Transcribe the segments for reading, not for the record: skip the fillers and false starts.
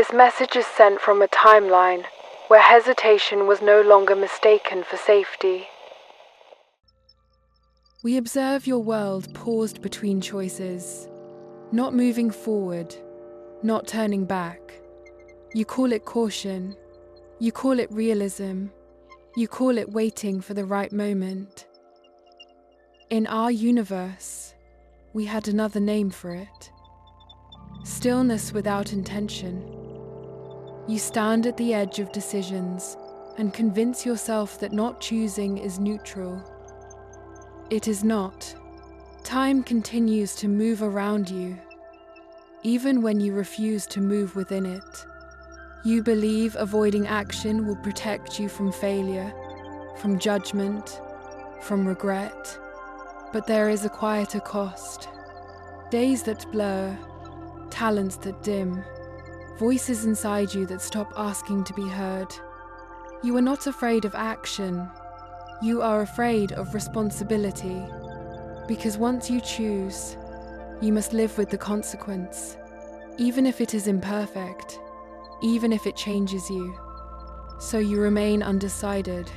This message is sent from a timeline where hesitation was no longer mistaken for safety. We observe your world paused between choices, not moving forward, not turning back. You call it caution, you call it realism, you call it waiting for the right moment. In our universe, we had another name for it. Stillness without intention. You stand at the edge of decisions and convince yourself that not choosing is neutral. It is not. Time continues to move around you, even when you refuse to move within it. You believe avoiding action will protect you from failure, from judgment, from regret. But there is a quieter cost. Days that blur, talents that dim, voices inside you that stop asking to be heard. You are not afraid of action. You are afraid of responsibility. Because once you choose, you must live with the consequence, even if it is imperfect, even if it changes you. So you remain undecided,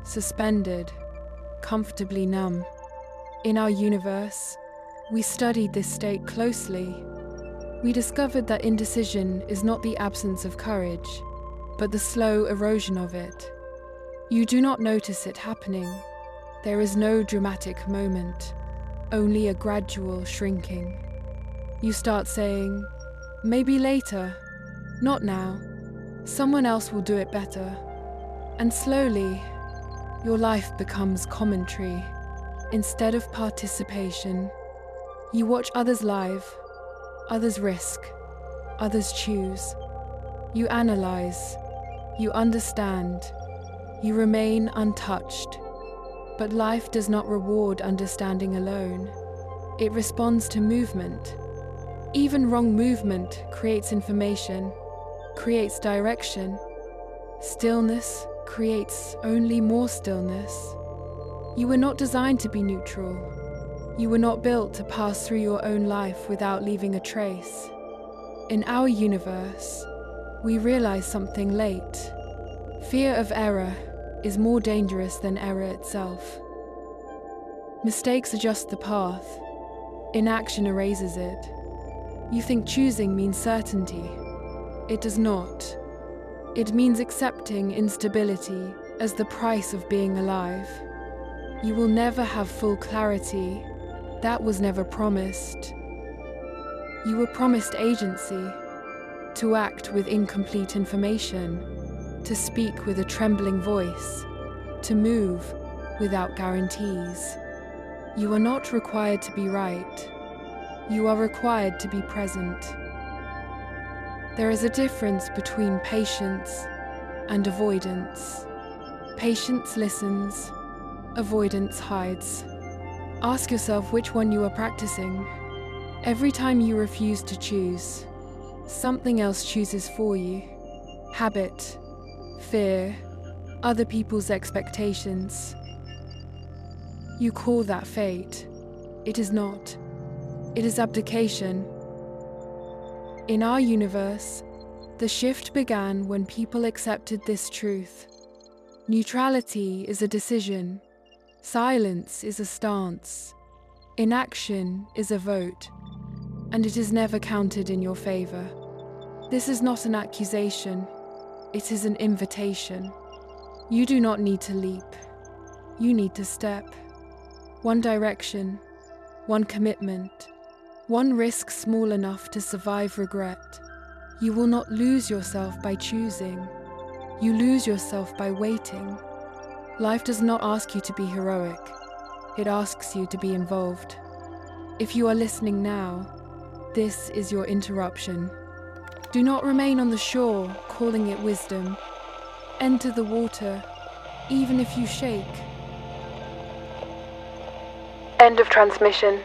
suspended, comfortably numb. In our universe, we studied this state closely. We discovered that indecision is not the absence of courage, but the slow erosion of it. You do not notice it happening. There is no dramatic moment, only a gradual shrinking. You start saying, maybe later, not now, someone else will do it better. And slowly, your life becomes commentary. Instead of participation, you watch others live, others risk, others choose. You analyze, you understand, you remain untouched. But life does not reward understanding alone. It responds to movement. Even wrong movement creates information, creates direction. Stillness creates only more stillness. You were not designed to be neutral. You were not built to pass through your own life without leaving a trace. In our universe, we realize something late. Fear of error is more dangerous than error itself. Mistakes adjust the path. Inaction erases it. You think choosing means certainty. It does not. It means accepting instability as the price of being alive. You will never have full clarity. That was never promised. You were promised agency, to act with incomplete information, to speak with a trembling voice, to move without guarantees. You are not required to be right. You are required to be present. There is a difference between patience and avoidance. Patience listens, avoidance hides. Ask yourself which one you are practicing. Every time you refuse to choose, something else chooses for you. Habit, fear, other people's expectations. You call that fate. It is not. It is abdication. In our universe, the shift began when people accepted this truth. Neutrality is a decision. Silence is a stance. Inaction is a vote. And it is never counted in your favor. This is not an accusation. It is an invitation. You do not need to leap. You need to step. One direction, one commitment, one risk small enough to survive regret. You will not lose yourself by choosing. You lose yourself by waiting. Life does not ask you to be heroic. It asks you to be involved. If you are listening now, this is your interruption. Do not remain on the shore, calling it wisdom. Enter the water, even if you shake. End of transmission.